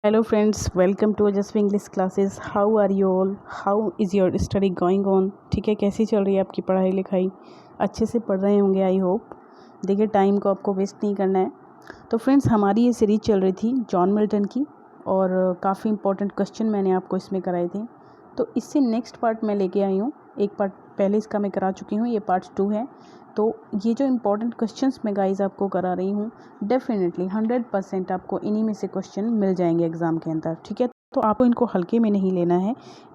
Hello friends, welcome to Ajasvi English classes. How are you all? How is your study going on? ठीक है, कैसी चल रही है आपकी पढ़ाई लिखाई? अच्छे से पढ़ रहे होंगे आई होप. देखिए टाइम को आपको वेस्ट नहीं करना है. तो फ्रेंड्स हमारी ये सीरीज़ चल रही थी जॉन मिल्टन की और काफ़ी इंपॉर्टेंट क्वेश्चन मैंने आपको इसमें कराए थे. तो इससे नेक्स्ट पार्ट मैं लेके आई हूँ. एक पार्ट पहले इसका मैं करा चुकी हूँ, ये पार्ट 2 है. तो ये जो इम्पोर्टेंट क्वेश्चंस मैं गाइस आपको करा रही हूँ, डेफिनेटली 100% आपको इन्हीं में से क्वेश्चन मिल जाएंगे एग्ज़ाम के अंदर. ठीक है, तो आपको इनको हल्के में नहीं लेना है,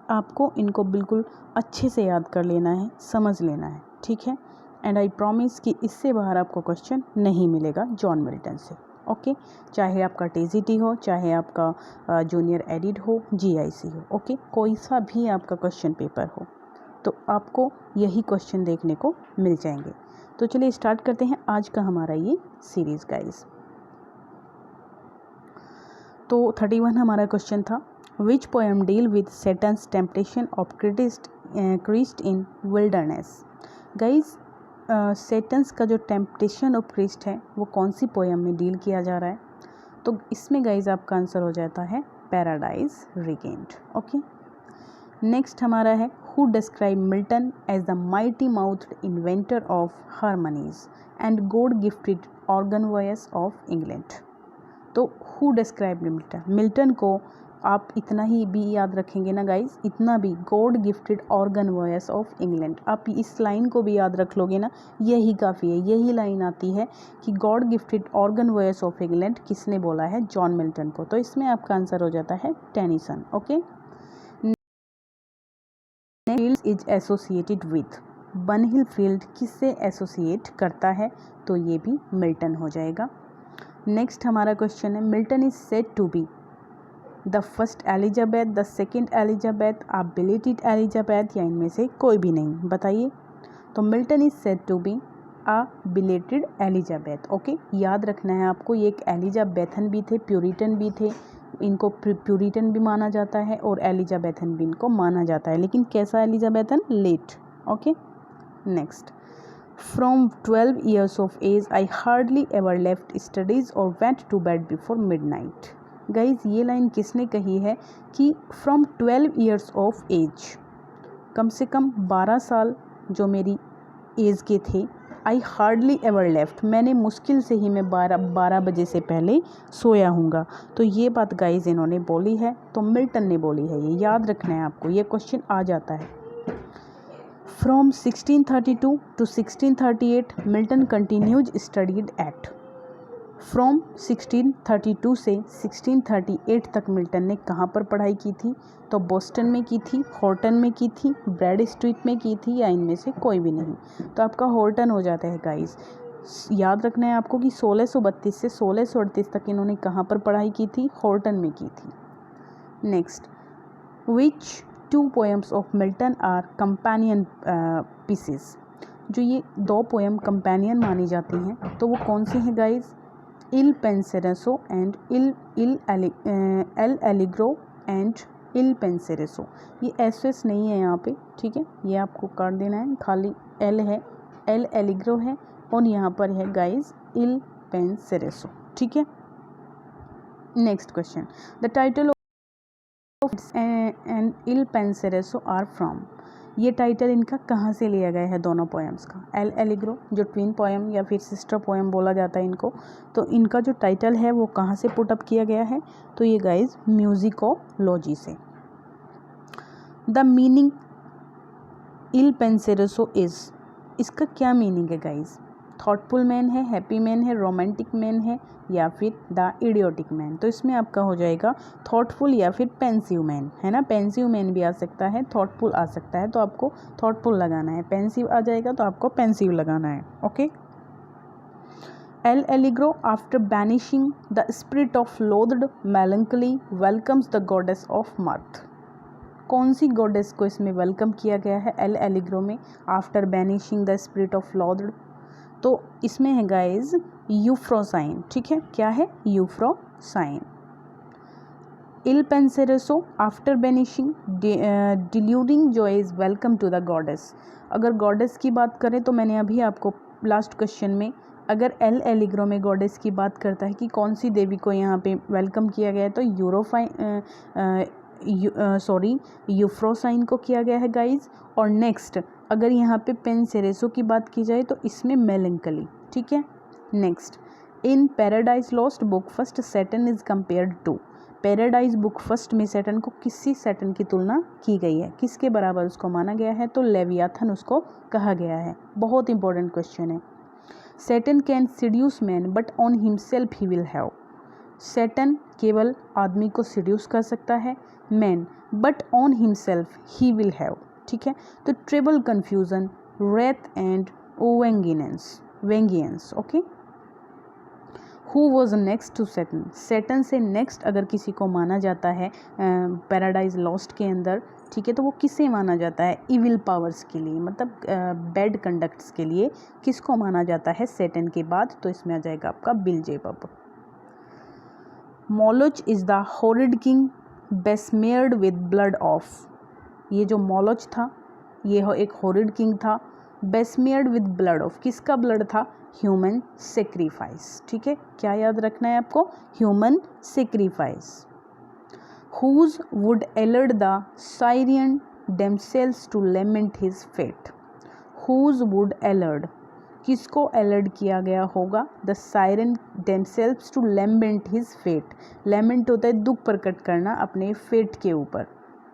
आपको इनको बिल्कुल अच्छे से याद कर लेना है, समझ लेना है. ठीक है, एंड आई प्रॉमिस कि इससे बाहर आपको क्वेश्चन नहीं मिलेगा जॉन मिल्टन से. ओके, चाहे आपका टीजीटी हो, चाहे आपका जूनियर एडिट हो, जीआईसी हो. ओके, कोई सा भी आपका क्वेश्चन पेपर हो तो आपको यही क्वेश्चन देखने को मिल जाएंगे. तो चलिए स्टार्ट करते हैं आज का हमारा ये सीरीज़ गाइस. तो 31 हमारा क्वेश्चन था, which poem deal with Satan's temptation of Christ in wilderness. Guys Satan's का जो टेम्पटेशन ऑफ क्रिस्ट है वो कौन सी पोएम में डील किया जा रहा है? तो इसमें गाइस आपका आंसर हो जाता है पैराडाइज रिगेन्ड. ओके, नेक्स्ट हमारा है, who describe Milton as the mighty mouthed inventor of harmonies and God gifted organ voice of England. तो हु डिस्क्राइब मिल्टन, मिल्टन को आप इतना ही भी याद रखेंगे ना गाइस, इतना भी, God gifted organ voice of England, आप इस लाइन को भी याद रख लोगे ना, यही काफ़ी है. यही लाइन आती है कि God gifted organ voice of England किसने बोला है? जॉन मिल्टन को. तो इसमें आपका आंसर हो जाता है Tennyson. Okay, field is associated with, Bunhill field किससे एसोसिएट करता है? तो ये भी मिल्टन हो जाएगा. नेक्स्ट हमारा क्वेश्चन है, Milton is said to be the first Elizabeth, the second Elizabeth, a belated Elizabeth, या इनमें से कोई भी नहीं, बताइए. तो Milton is said to be a belated Elizabeth. Okay, याद रखना है आपको, ये एक एलिजाबेथन भी थे, प्यूरिटन भी थे, इनको प्यूरिटन भी माना जाता है और एलिजाबेथन भी इनको माना जाता है, लेकिन कैसा Elizabethan? Late. Okay, next, from 12 years of age I hardly ever left studies or went to bed before midnight. Guys ये लाइन किसने कही है कि फ्रॉम 12 years of age, कम से कम 12 साल जो मेरी एज के थे, आई हार्डली एवर लेफ्ट, मैंने मुश्किल से ही मैं 12 बजे से पहले सोया हूँगा. तो ये बात गाइज इन्होंने बोली है, तो मिल्टन ने बोली है, ये याद रखना है आपको, ये क्वेश्चन आ जाता है. From 1632 to 1638 Milton continues studied at. From 1632 से 1638 तक मिल्टन ने कहाँ पर पढ़ाई की थी? तो बोस्टन में की थी, हॉर्टन में की थी, ब्रैड स्ट्रीट में की थी, या इनमें से कोई भी नहीं. तो आपका हॉर्टन हो जाता है गाइस. याद रखना है आपको कि 1632 से 1638 तक इन्होंने कहाँ पर पढ़ाई की थी? हॉर्टन में की थी. Next, which 2 poems of Milton are companion pieces. जो ये 2 पोएम कंपेनियन मानी जाती हैं तो वो कौन सी हैं guys? Il Penseroso and L'Allegro and Il Penseroso. ये एस नहीं है यहाँ पे, ठीक है, ये आपको काट देना है, खाली एल है, एल एलिग्रो है, और यहाँ पर है गाइज इल पेंसेरेसो. ठीक है, next question, the title and Il Penseroso are from. ये टाइटल इनका कहाँ से लिया गया है दोनों पोएम्स का? एल एलिग्रो जो ट्विन पोएम या फिर सिस्टर पोएम बोला जाता है इनको, तो इनका जो टाइटल है वो कहाँ से पुट अप किया गया है? तो ये गाइज म्यूजिकोलॉजी से. द मीनिंग इल पेंसेरेसो इज, इसका क्या मीनिंग है गाइज? थॉटफुल मैन है, हैप्पी मैन है, रोमांटिक मैन है, या फिर द इडियोटिक मैन. तो इसमें आपका हो जाएगा थॉटफुल या फिर पेंसिव मैन, है ना. पेंसिव मैन भी आ सकता है, थॉटफुल आ सकता है, तो आपको थॉटफुल लगाना है. पेंसिव आ जाएगा तो आपको पेंसिव लगाना है. Okay, L'Allegro after banishing the spirit of loathed melancholy welcomes the goddess of mirth. कौन सी गॉडेस को इसमें वेलकम किया गया है एल एलिग्रो में? After banishing the spirit of loathed, तो इसमें है गाइज यूफ्रोसाइन. ठीक है, क्या है? Euphrosyne. Il Penseroso after banishing deluding joy is welcome to the goddess. अगर गॉडेस की बात करें तो मैंने अभी आपको लास्ट क्वेश्चन में अगर एल एलिग्रो में गॉडेस की बात करता है कि कौन सी देवी को यहाँ पे वेलकम किया गया है, तो यूफ्रोसाइन को किया गया है गाइज। और नेक्स्ट अगर यहाँ पे पेनसेरेसो की बात की जाए तो इसमें मेलंकली, ठीक है। Next, in Paradise Lost book first Saturn is compared to, Paradise book first में सैटर्न को किसी सैटर्न की तुलना की गई है, किसके बराबर उसको माना गया है, तो लेवियाथन उसको कहा गया है। बहुत इंपॉर्टेंट क्वेश्चन है। Saturn can seduce man but on himself he will have, Saturn केवल आदमी को सीड्यूस कर सकता है, man but on himself he will have, ठीक है। तो treble confusion, wrath and vengeance, okay. Who was next to Saturn, Saturn से नेक्स्ट अगर किसी को माना जाता है पैराडाइज लॉस्ट के अंदर, ठीक है, तो वो किसे माना जाता है, इविल पावर्स के लिए, मतलब बैड कंडक्ट्स के लिए किसको माना जाता है सैटर्न के बाद, तो इसमें आ जाएगा आपका Beelzebub. Moloch is the horrid king besmeared with blood of, ये जो मोलोच था ये एक हॉरिड किंग था, बेस्मेयर्ड विद ब्लड ऑफ, किसका ब्लड था, ह्यूमन सेक्रीफाइस, ठीक है, क्या याद रखना है आपको, human sacrifice. Whose would allured the Syrian damsels to lament his fate, whose would allured, किसको अलर्ट किया गया होगा, the siren damsels to lament his fate, lament होता है दुख प्रकट करना अपने फेट के ऊपर,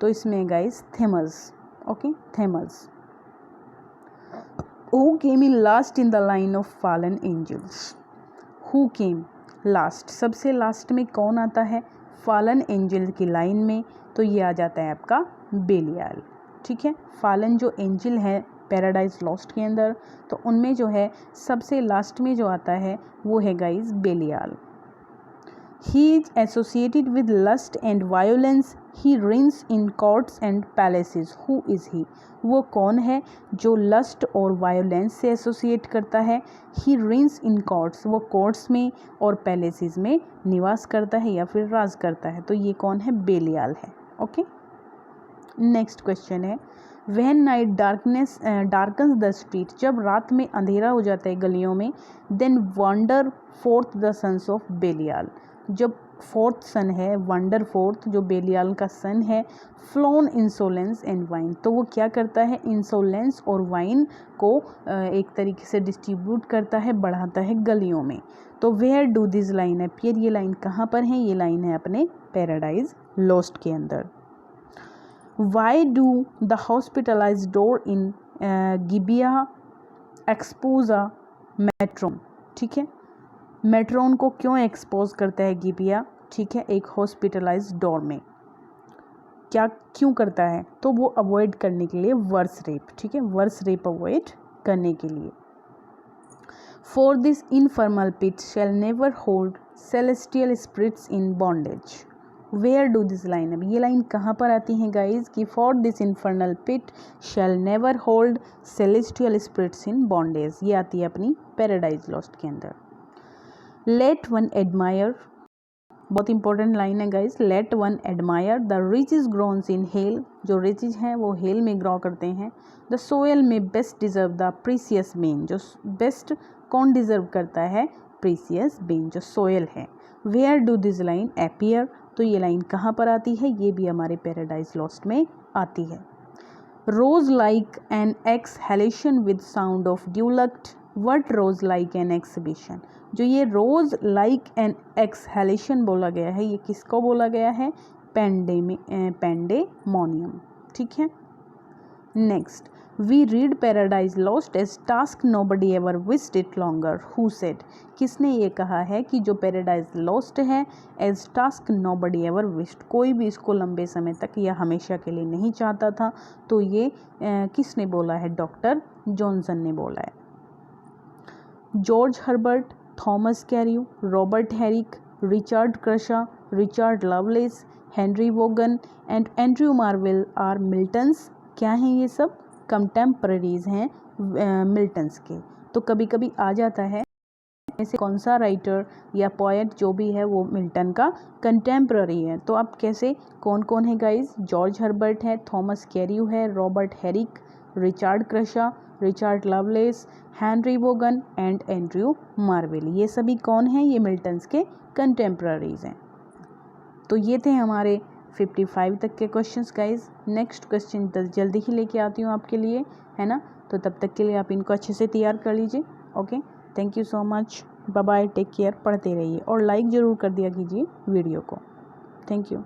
तो इसमें guys Thammuz, okay, Thammuz. Who came in last in the line of fallen angels? Who came last? सबसे लास्ट में कौन आता है fallen angel की लाइन में, तो ये आ जाता है आपका बेलियाल, ठीक है। fallen जो एंजल है पैराडाइज लॉस्ट के अंदर, तो उनमें जो है सबसे लास्ट में जो आता है वो है guys बेलियाल। He is associated with lust and violence. He reigns in courts and palaces. Who is he? वो कौन है जो लस्ट और वायोलेंस से एसोसिएट करता है। He reigns in courts, वो कोर्ट्स में और पैलेसेस में निवास करता है या फिर राज करता है, तो ये कौन है, बेलियाल है, ओके। नेक्स्ट क्वेश्चन है, When night darkens the street, जब रात में अंधेरा हो जाता है गलियों में, then wander forth the sons of Belial, जब फोर्थ सन है वंडर फोर्थ जो बेलियाल का सन है, फ्लोन इंसोलेंस एंड वाइन, तो वो क्या करता है, इंसोलेंस और वाइन को एक तरीके से डिस्ट्रीब्यूट करता है, बढ़ाता है गलियों में। तो where do this line appear, ये लाइन कहाँ पर है, ये लाइन है अपने पैराडाइज लॉस्ट के अंदर। Why do the hospitable door in Gibeah expose a matron, ठीक है, मेट्रोन को क्यों एक्सपोज करता है गिबिया, ठीक है, एक हॉस्पिटलाइज डोर में, क्या क्यों करता है, तो वो अवॉइड करने के लिए वर्स रेप, ठीक है, वर्स रेप अवॉइड करने के लिए। For this infernal pit shall never hold celestial spirits in bondage, where do this line, अब ये लाइन कहाँ पर आती है गाइज, कि for this infernal pit shall never hold celestial spirits in bondage, ये आती है अपनी पैराडाइज लॉस्ट के अंदर। लेट वन एडमायर, बहुत इंपॉर्टेंट लाइन है guys, let one admire the riches grown in hell, जो रिचेज हैं वो हेल में ग्रो करते हैं। The soil may best deserve the precious bane, जो बेस्ट कौन डिजर्व करता है, प्रीसियस बेन जो सोयल है। Where do this line appear, तो ये लाइन कहाँ पर आती है, ये भी हमारे पैराडाइज लॉस्ट में आती है। Rose like an exhalation with sound of dulcet, what rose like an exhibition, जो ये रोज लाइक एन एक्सहेलेशन बोला गया है, ये किसको बोला गया है, पेंडेमोनियम, ठीक है। Next, we read Paradise Lost as task nobody ever wished it longer, who said, किसने ये कहा है कि जो पैराडाइज लॉस्ट है as task nobody ever wished, कोई भी इसको लंबे समय तक या हमेशा के लिए नहीं चाहता था, तो ये किसने बोला है, डॉक्टर जॉनसन ने बोला है। George Herbert, Thomas Carew, Robert Herrick, Richard Crashaw, Richard Lovelace, Henry Vaughan and Andrew Marvell are Milton's, क्या हैं ये सब, कंटेम्पररीज हैं मिल्टन्स के। तो कभी कभी आ जाता है ऐसे कौन सा राइटर या पोएट जो भी है वो मिल्टन का कंटेम्पररी है, तो अब कैसे कौन कौन है गाइज, जॉर्ज हर्बर्ट है, थॉमस कैरियो है, Robert Herrick, Richard Crashaw, Richard Lovelace, Henry Vaughan and Andrew Marvell. ये सभी कौन हैं? ये मिल्टन्स के कंटेम्प्रेरीज हैं। तो ये थे हमारे 55 तक के क्वेश्चंस गाइज। नेक्स्ट क्वेश्चन जल्दी ही लेके आती हूँ आपके लिए, है ना। तो तब तक के लिए आप इनको अच्छे से तैयार कर लीजिए। Okay, thank you so much, bye bye, take care, पढ़ते रहिए और लाइक ज़रूर कर दिया कीजिए वीडियो को। Thank you.